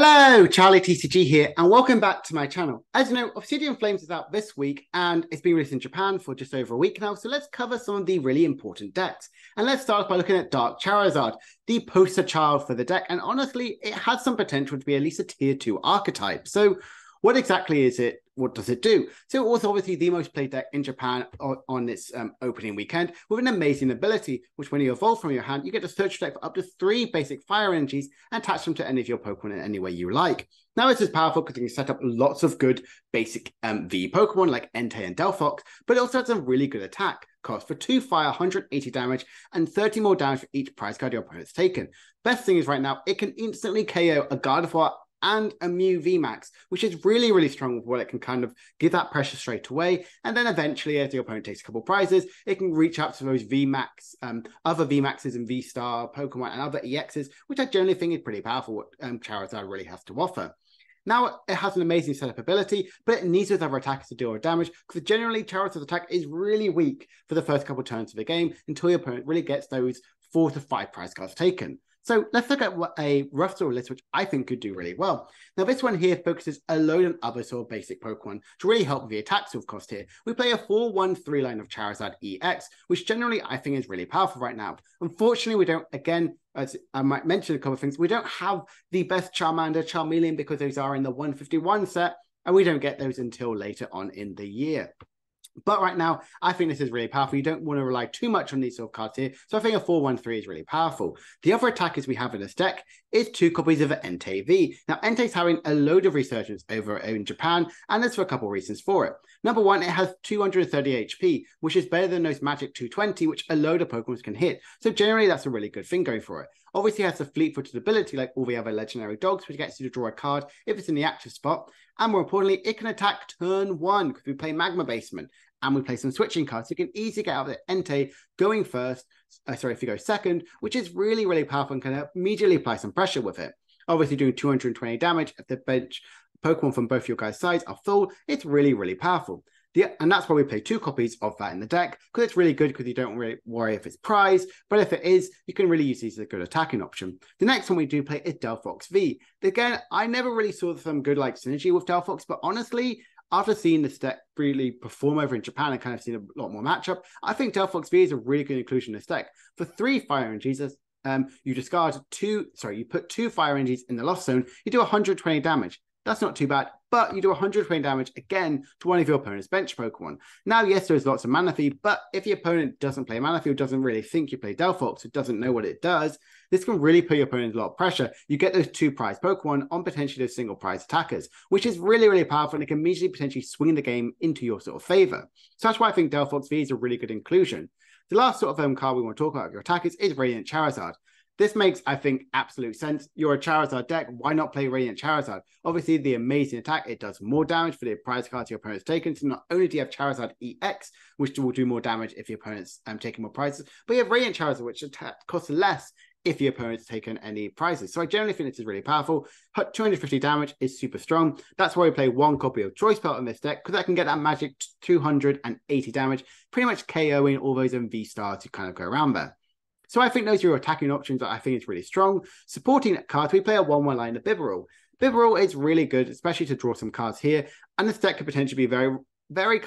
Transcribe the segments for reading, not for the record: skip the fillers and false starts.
Hello, Charlie TCG here, and welcome back to my channel. As you know, Obsidian Flames is out this week, and it's been released in Japan for just over a week now, so let's cover some of the really important decks. And let's start by looking at Dark Charizard, the poster child for the deck, and honestly, it has some potential to be at least a tier 2 archetype. So what exactly is it? What does it do? So it was obviously the most played deck in Japan on this opening weekend with an amazing ability, which when you evolve from your hand, you get to search deck for up to 3 basic fire energies and attach them to any of your Pokemon in any way you like. Now this is powerful because you can set up lots of good basic V Pokemon like Entei and Delphox, but it also has some really good attack. Cost for 2 fire, 180 damage, and 30 more damage for each prize card your opponent's taken. Best thing is right now, it can instantly KO a Gardevoir and a Mew VMAX, which is really, really strong with what it can kind of give that pressure straight away. And then eventually, as the opponent takes a couple prizes, it can reach out to those VMAX, other VMAXs and V-Star Pokemon and other EXs, which I generally think is pretty powerful, what Charizard really has to offer. Now, it has an amazing setup ability, but it needs those other attackers to deal damage, because generally Charizard's attack is really weak for the first couple turns of the game until your opponent really gets those 4 to 5 prize cards taken. So let's look at a rough sort of list, which I think could do really well. Now, this one here focuses a load on other sort of basic Pokemon to really help with the attack sort of cost here. We play a 4-1-3 line of Charizard EX, which generally I think is really powerful right now. Unfortunately, we don't, again, as I might mention a couple of things, we don't have the best Charmander, Charmeleon, because those are in the 151 set, and we don't get those until later on in the year. But right now, I think this is really powerful. You don't want to rely too much on these sort of cards here. So I think a 4-1-3 is really powerful. The other attackers we have in this deck is 2 copies of Entei V. Now, Entei's having a load of resurgence over in Japan, and there's for a couple of reasons for it. Number one, it has 230 HP, which is better than those Magic 220, which a load of Pokemon can hit. So generally, that's a really good thing going for it. Obviously, it has the fleet-footed ability like all the other legendary dogs, which gets you to draw a card if it's in the active spot. And more importantly, it can attack turn 1 because we play Magma Basement. And we play some switching cards, so you can easily get out of the Entei going first, if you go second, which is really, really powerful and can immediately apply some pressure with it. Obviously, doing 220 damage if the bench Pokemon from both your guys' sides are full, it's really, really powerful. And that's why we play 2 copies of that in the deck, because it's really good because you don't really worry if it's prize, but if it is, you can really use these as a good attacking option. The next one we do play is Delphox V. Again, I never really saw some good like synergy with Delphox, but honestly, after seeing this deck really perform over in Japan and kind of seen a lot more matchup, I think Delphox V is a really good inclusion in this deck. For 3 fire energies, you you put 2 fire energies in the lost zone, you do 120 damage. That's not too bad, but you do 120 damage again to one of your opponent's bench Pokemon. Now, yes, there's lots of Manaphy, but if your opponent doesn't play Manaphy or doesn't really think you play Delphox, or doesn't know what it does, this can really put your opponent a lot of pressure. You get those 2 prize Pokemon on potentially those single prize attackers, which is really, really powerful, and it can immediately potentially swing the game into your sort of favor. So that's why I think Delphox V is a really good inclusion. The last sort of card we want to talk about your attackers is Radiant Charizard. This makes, I think, absolute sense. You're a Charizard deck. Why not play Radiant Charizard? Obviously, the amazing attack, it does more damage for the prize cards your opponent's taken. So not only do you have Charizard EX, which will do more damage if your opponent's taking more prizes, but you have Radiant Charizard, which costs less if your opponent's taken any prizes. So I generally think this is really powerful. 250 damage is super strong. That's why we play 1 copy of Choice Belt in this deck, because I can get that magic 280 damage, pretty much KOing all those V-Stars to kind of go around there. So I think those are your attacking options that I think is really strong. Supporting cards, we play a 1-1 line of Bibarel. Bibarel is really good, especially to draw some cards here. And this deck could potentially be very, very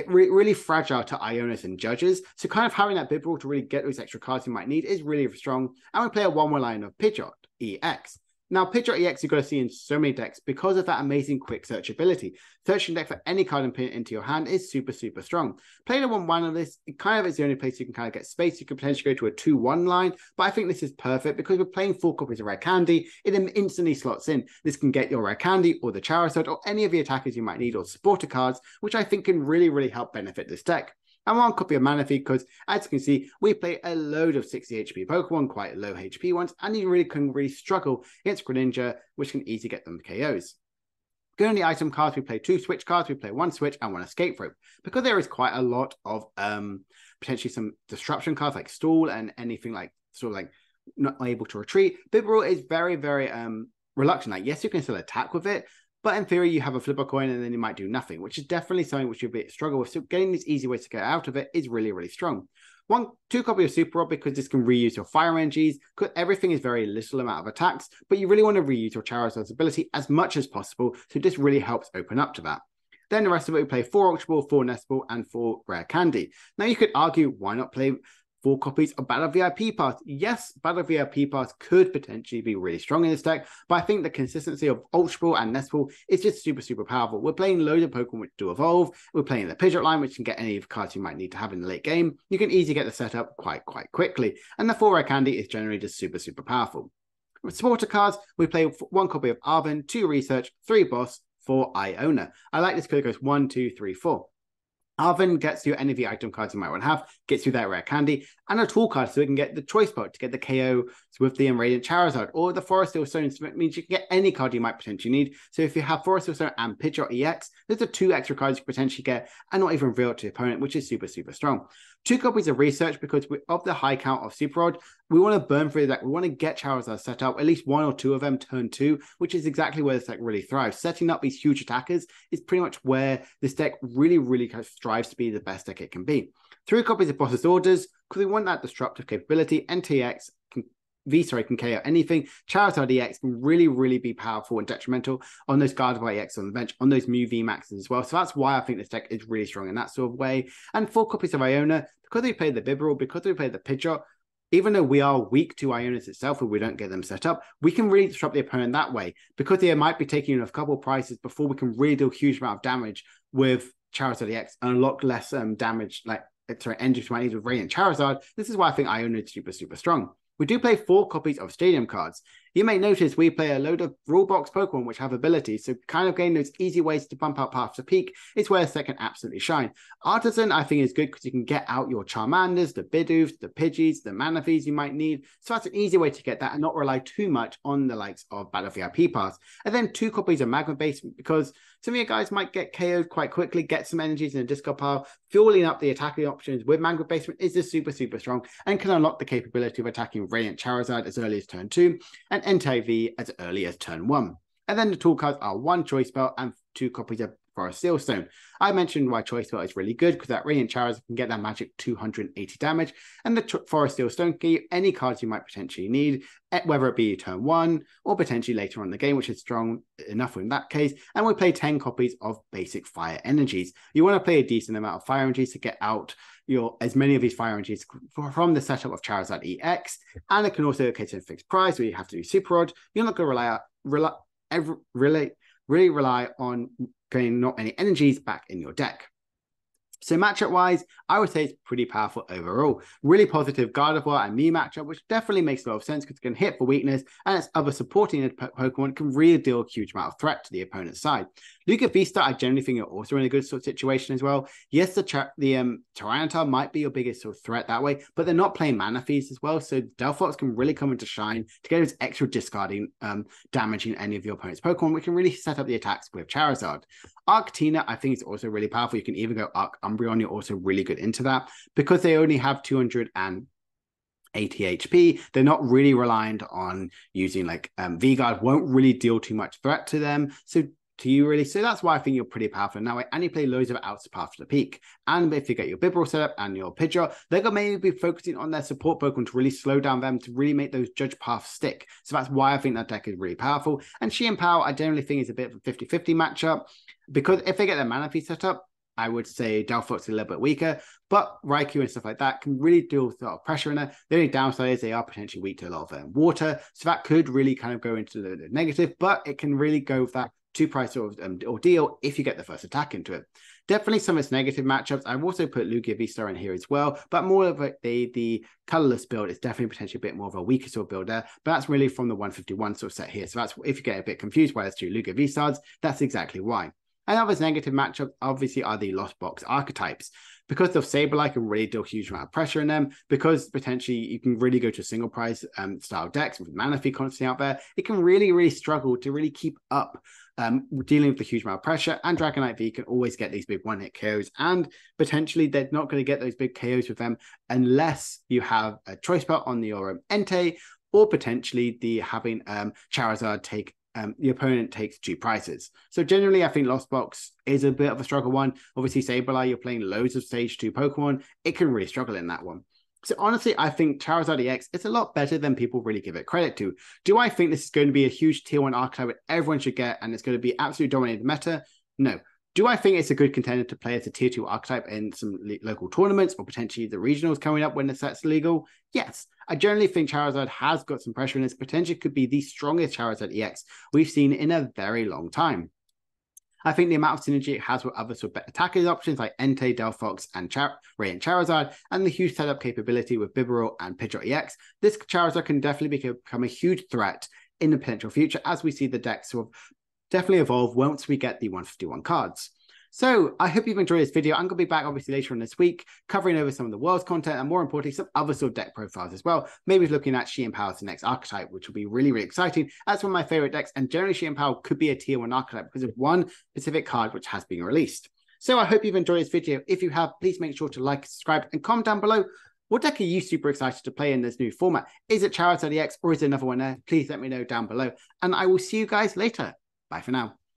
really fragile to Ionis and Judges. So kind of having that Bibarel to really get those extra cards you might need is really strong. And we play a 1-1 line of Pidgeot EX. Now, Pidgeot EX you've got to see in so many decks because of that amazing quick search ability. Searching deck for any card and putting it into your hand is super, super strong. Playing a 1-1 of this, it kind of is the only place you can kind of get space. You could potentially go to a 2-1 line, but I think this is perfect because we're playing 4 copies of Rare Candy. It instantly slots in. This can get your Rare Candy or the Charizard or any of the attackers you might need or supporter cards, which I think can really, really help benefit this deck. And 1 copy of Manaphy because, as you can see, we play a load of 60 HP Pokemon, quite low HP ones, and you really can struggle against Greninja, which can easily get them KOs. Going on the item cards, we play 2 switch cards, we play 1 switch and 1 escape rope, because there is quite a lot of potentially some disruption cards like stall and anything like sort of like not able to retreat. Bibarel is very, very reluctant. Like, yes, you can still attack with it, but in theory, you have a flip a coin and then you might do nothing, which is definitely something which you'll struggle with. So getting these easy ways to get out of it is really, really strong. Two copies of Super Rod because this can reuse your fire energies, because everything is very little amount of attacks, but you really want to reuse your Charizard's ability as much as possible, so this really helps open up to that. Then the rest of it, we play 4 Ultra Ball, 4 Nest Ball, and 4 Rare Candy. Now you could argue, why not play 4 copies of Battle VIP Pass? Yes, Battle VIP Pass could potentially be really strong in this deck, but I think the consistency of Ultra Ball and Nest Ball is just super, super powerful. We're playing loads of Pokemon which do evolve. We're playing the Pidgeot line, which can get any of the cards you might need to have in the late game. You can easily get the setup quite quickly. And the 4 Rare Candy is generally just super, super powerful. With supporter cards, we play 1 copy of Arven, 2 Research, 3 Boss, 4 Iona. I like this because it goes 1, 2, 3, 4. Arven gets you any of the item cards you might want to have, gets you that Rare Candy, and a tool card so we can get the Choice Belt to get the KO with the Radiant Charizard, or the Forest Steel Stone, so it means you can get any card you might potentially need. So if you have Forest Steel Stone and Pidgeot EX, there's the 2 extra cards you can potentially get and not even reveal it to the opponent, which is super, super strong. 2 copies of Research because of the high count of Super Rod, we want to burn through that. We want to get Charizard set up, at least 1 or 2 of them turn 2, which is exactly where this deck really thrives. Setting up these huge attackers is pretty much where this deck really kind of strives to be the best deck it can be. 3 copies of Boss's Orders because we want that disruptive capability. NTX can KO anything. Charizard EX can really be powerful and detrimental on those Gardevoir EX on the bench, on those Mew VMAXs as well. So that's why I think this deck is really strong in that sort of way. And 4 copies of Iona, because we play the Bibarel, because we play the Pidgeot, even though we are weak to Ionas itself and we don't get them set up, we can really disrupt the opponent that way. Because they might be taking a couple of prices before we can really do a huge amount of damage with Charizard EX and a lot less damage, energy to with Radiant Charizard. This is why I think Iona is super strong. We do play 4 copies of Stadium cards. You may notice we play a load of rule box Pokemon which have abilities, so kind of getting those easy ways to bump out Path to Peak is where this deck can absolutely shine. Artisan, I think, is good because you can get out your Charmanders, the Bidoofs, the Pidgeys, the Manaphy's you might need, so that's an easy way to get that and not rely too much on the likes of Battle VIP Pass. And then 2 copies of Magma Basement because some of you guys might get KO'd quite quickly, get some energies in a discard pile. Fueling up the attacking options with Magma Basement is just super strong and can unlock the capability of attacking Radiant Charizard as early as turn 2 and NTV as early as turn 1. And then the tool cards are 1 Choice Belt and 2 copies of Forest Steel Stone. I mentioned why Choice Belt is really good because that Radiant Charizard can get that magic 280 damage, and the Forest Steel Stone can give you any cards you might potentially need, whether it be turn 1 or potentially later on in the game, which is strong enough in that case. And we play 10 copies of basic fire energies. You want to play a decent amount of fire energies to get out as many of these fire energies from the setup of Charizard EX, and it can also locate a fixed price where you have to do Super Rod. You're not going to really rely on getting not any energies back in your deck. So matchup wise, I would say it's pretty powerful overall. Really positive Gardevoir and Mew matchup, which definitely makes a lot of sense because it can hit for weakness, and its other supporting Pokemon can really deal a huge amount of threat to the opponent's side. Lugia Vista, I generally think, are also in a good sort of situation as well. Yes, the Tyranitar might be your biggest sort of threat that way, but they're not playing Manaphy's as well, so Delphox can really come into shine to get those extra discarding, damaging any of your opponent's Pokemon, which can really set up the attacks with Charizard. Arctina, I think, is also really powerful. You can even go Arc Umbreon, you're also really good into that. Because they only have 280 HP, they're not really reliant on using V-Guard, won't really deal too much threat to them. So that's why I think you're pretty powerful now. And you play loads of outs Path to the Peak. And if you get your Bibarel set up and your Pidgeot, they're going to maybe be focusing on their support Pokemon to really slow down them, to really make those judge paths stick. So that's why I think that deck is really powerful. And Shein Power, I generally think, is a bit of a 50-50 matchup, because if they get their Manaphy set up, I would say Delphox is a little bit weaker, but Raikou and stuff like that can really deal with a lot of pressure in there. The only downside is they are potentially weak to a lot of water, so that could really kind of go into the negative, but it can really go with that 2-price sort of ordeal if you get the first attack into it. Definitely some of its negative matchups. I've also put Lugia Vista in here as well, but more of the colorless build is definitely potentially a bit more of a weaker sort of build there, but that's really from the 151 sort of set here. So that's, if you get a bit confused why there's 2 Lugia Vistas, that's exactly why. And other negative matchups obviously are the Lost Box archetypes. Because of Sableye can really deal a huge amount of pressure in them, because potentially you can really go to single price style decks with Manaphy constantly out there, it can really struggle to really keep up dealing with the huge amount of pressure. And Dragonite V can always get these big one-hit KOs, and potentially they're not going to get those big KOs with them unless you have a Choice Belt on your Entei, or potentially having Charizard take the opponent takes 2 prices. So generally, I think Lost Box is a bit of a struggle one. Obviously, Sableye, you're playing loads of stage 2 Pokemon. It can really struggle in that one. Because honestly, I think Charizard EX is a lot better than people really give it credit to. Do I think this is going to be a huge tier 1 archetype that everyone should get and it's going to be absolutely dominating the meta? No. Do I think it's a good contender to play as a tier 2 archetype in some local tournaments or potentially the regionals coming up when the set's legal? Yes. I generally think Charizard has got some pressure and its potentially could be the strongest Charizard EX we've seen in a very long time. I think the amount of synergy it has with other sort of better attacking options like Entei, Delphox, and Radiant Charizard, and the huge setup capability with Bibarel and Pidgeot EX, this Charizard can definitely become a huge threat in the potential future as we see the deck sort of definitely evolve once we get the 151 cards. So I hope you've enjoyed this video. I'm going to be back obviously later on this week, covering over some of the world's content and more importantly, some other sort of deck profiles as well. Maybe looking at She Empower as the next archetype, which will be really, really exciting. That's one of my favorite decks. And generally She Empower could be a tier 1 archetype because of one specific card which has been released. So I hope you've enjoyed this video. If you have, please make sure to like, subscribe and comment down below. What deck are you super excited to play in this new format? Is it Charizard EX or is it another one there? Please let me know down below. And I will see you guys later. Bye for now.